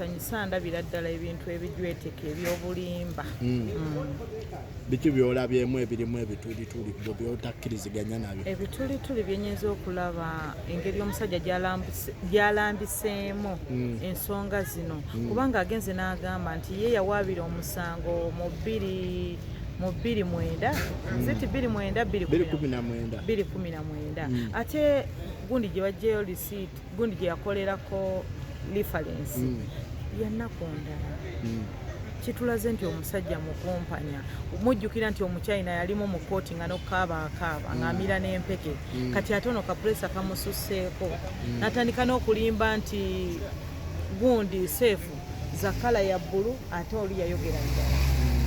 kinsanyusa ndabira ddala ebintu ebijweteke ebyobulimba. Biki byolabyemu ebirimu ebitulituli byotakkiriziganya nabyo? Ebitulituli byenyiza okulaba engeri omusajja gyalambiseemu ensonga zino kubanga agenze n'agamba nti ye yawaabira omusango mu 2019 ziti 2019 ate gundi gye bajjayo receipt gundi gye yakolerako reference yannaku ndala kitulaze nti omusajja mukumpanya mujjukira nti omuchina yalimu mu kooti nga nokaaba ng'amira n'empeke kati ate ono kapresa kamususseeko natandika n'okulimba nti gundi seefu za kala ya bbulu ate oli yayogera ddala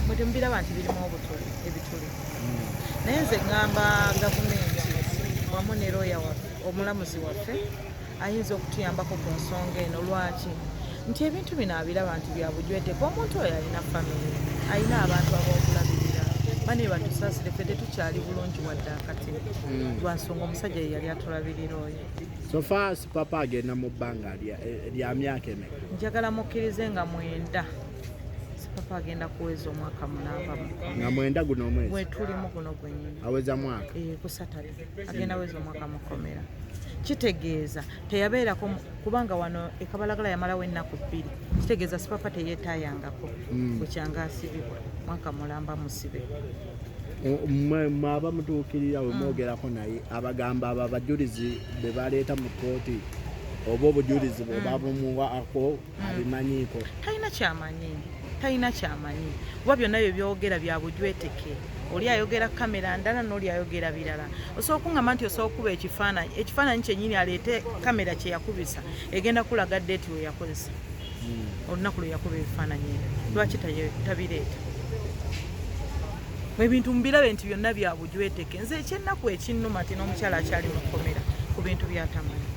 mwe temubiraba nti birimu ebituli naye nze ŋŋamba gavumenti wamu ne looya waffe omulamuzi waffe ayinza okutuyambako ku nsonga eno lwaki nti ebintu bino abiraba nti byabujweteko omuntu oyo alina famire alina abantu ab'okulabirira bane batusaasire ffe tetukyali bulungi wadde akati lwa nsonga omusajja ye yali atulabirira oyo. So far Papa agenda mu bbanga lya myaka emeka? Njagala mukkirize nga 9. Papa agenda kuweza omwaka 8 nga 9 guno omwezi bwe tulimu guno gwennyini aweza mwaka ku Saturday agenda weza omwaka mukomera kitegeeza teyabeerako kubanga wano ekabalagala yamalawo ennaku 2 kitegeeza Papa teyeetaayangako bukyanga asibibwa mwaka mulamba musibe mwaba mutuukirira we mwogerako naye abagamba abo abajulizi be baleeta mu kooti oba obujulizi bwe babumuwako abimanyiiko talina kyamanyi oba byonna byo byogera bya bujweteke oli ayogera kamera ndala n'oli ayogera birala osobola okuŋŋamba nti osobola okuba ekifaananyi kyennyini aleete kamera kye yakubisa egenda kulaga ddeeti we yakozesa olunaku lwe yakuba ebifaananyi ebyo lwaki tabireeta ebintu mubirabe nti byonna bya bujweteke nze ekyennaku ekinnuma nti n'omukyala akyali mu kkomera ku bintu byatamanyi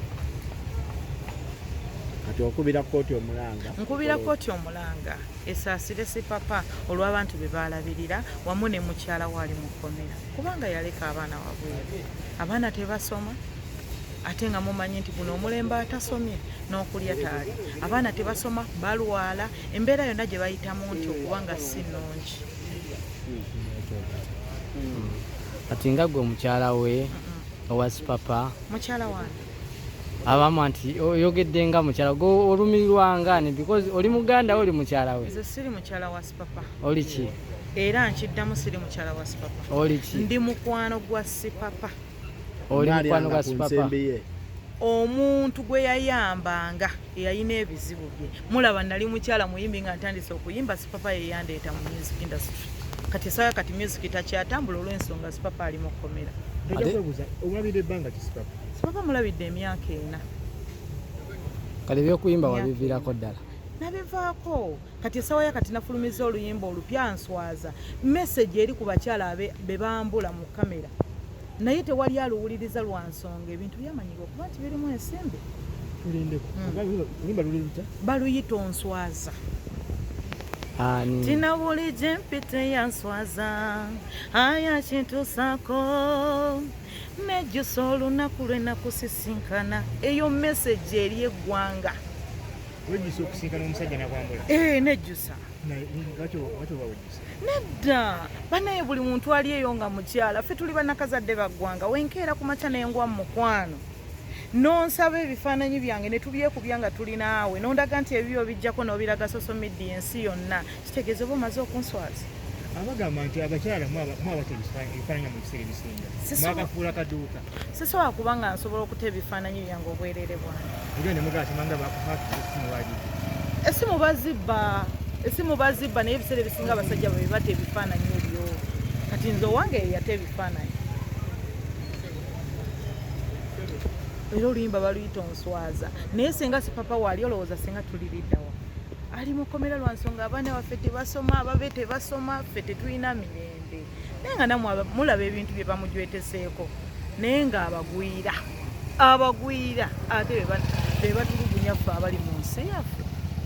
kati okubira kooti omulanga nkubira kooti omulanga esaasire Papa olw'abantu be balabirira wamu ne mukyala waali mu kkomera kubanga yaleka abaana wabweru abaana tebasoma ate nga mumanyi nti guno omulembe atasomye n'okulya taali abaana tebasoma balwala embeera yonna gye bayitamu nti okubanga si nnungi kati nga gwe omukyala we owa Papa mukyala wange abamu nti oyogedde nga mukyala gwe olumirirwangani because oli muganda oli mukyala we? Nze siri mukyala wa Papa. Oli ki? Era nkiddamu siri mukyala wa Papa. Oli ki? Ndi mukwano gwa Papa. Oli mukwano gwa Papa? Omuntu gwe yayambanga eyalina ebizibu bye mulaba nali mukyala muyimbi nga ntandise okuyimba Papa ye yandeeta mu music industry kati sawa kati music takyatambula olw'ensonga Papa ali mu kkomera. Omulabidde ebbanga ki Papa? Papa mulabidde emyaka 4. Kale byokuyimba wabiviirako ddala? Nabivaako kati esawa kati nafulumiza oluyimba olupya nswaza message eri ku bakyala be bambula mu kamera naye tewali aluwuliriza lwa nsonga ebintu byamanyirwa okuba nti birimu ensimbi. Baluyita onswaza. Tina buli gye mpite yanswaza aya kintu sako nejjusa olunaku lwe nakusisinkana eyo message eri eggwanga. Wejjusa okusinkana omusajja nakwambula? Nejjusa. Nedda banaye buli muntu ali eyo nga mukyala ffe tuli bannakazadde baggwanga wenkeera ku makya n'engwa mu mukwano nonsaba ebifaananyi byange ne tubyekubya nga tuli naawe nondaga nti ebibyo bijjako n'obiraga social media ensi yonna kitegeeza oba omaze okunswaza. Abagamba nti abakyala mwabata ebifaananyi mu biseera ebisinga mwakafuula kaduuka. Sisobola kubanga nsobola okuta ebifaananyi byange obwerere bwange. Ebyo ne mugatimanga bakufaaki esimu baagibba. Esimu bazibba naye ebiseera ebisinga abasajja bwe bata ebifaananyi ebyo kati nze owange yeyata ebifaananyi. Era oluyimba baluyita onswaza naye senga Papa waali olowooza senga tuliriddawa ali mu kkomera lwa nsonga abaana baffe tebasoma ababe tebasoma ffe tetulina mirembe naye nga namwe mulaba ebintu bye bamujweteseeko naye nga abagwira ate be batulugunya ffe abali mu nsi yaffe.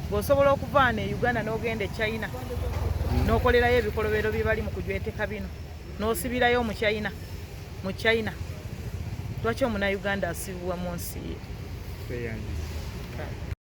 Bw'osobola okuvaana e Uganda n'ogenda e China n'okolerayo ebikolobero bye bali mu kujweteka bino n'osibirayo mu China lwaki omuna Uganda asibibwa mu nsi ye?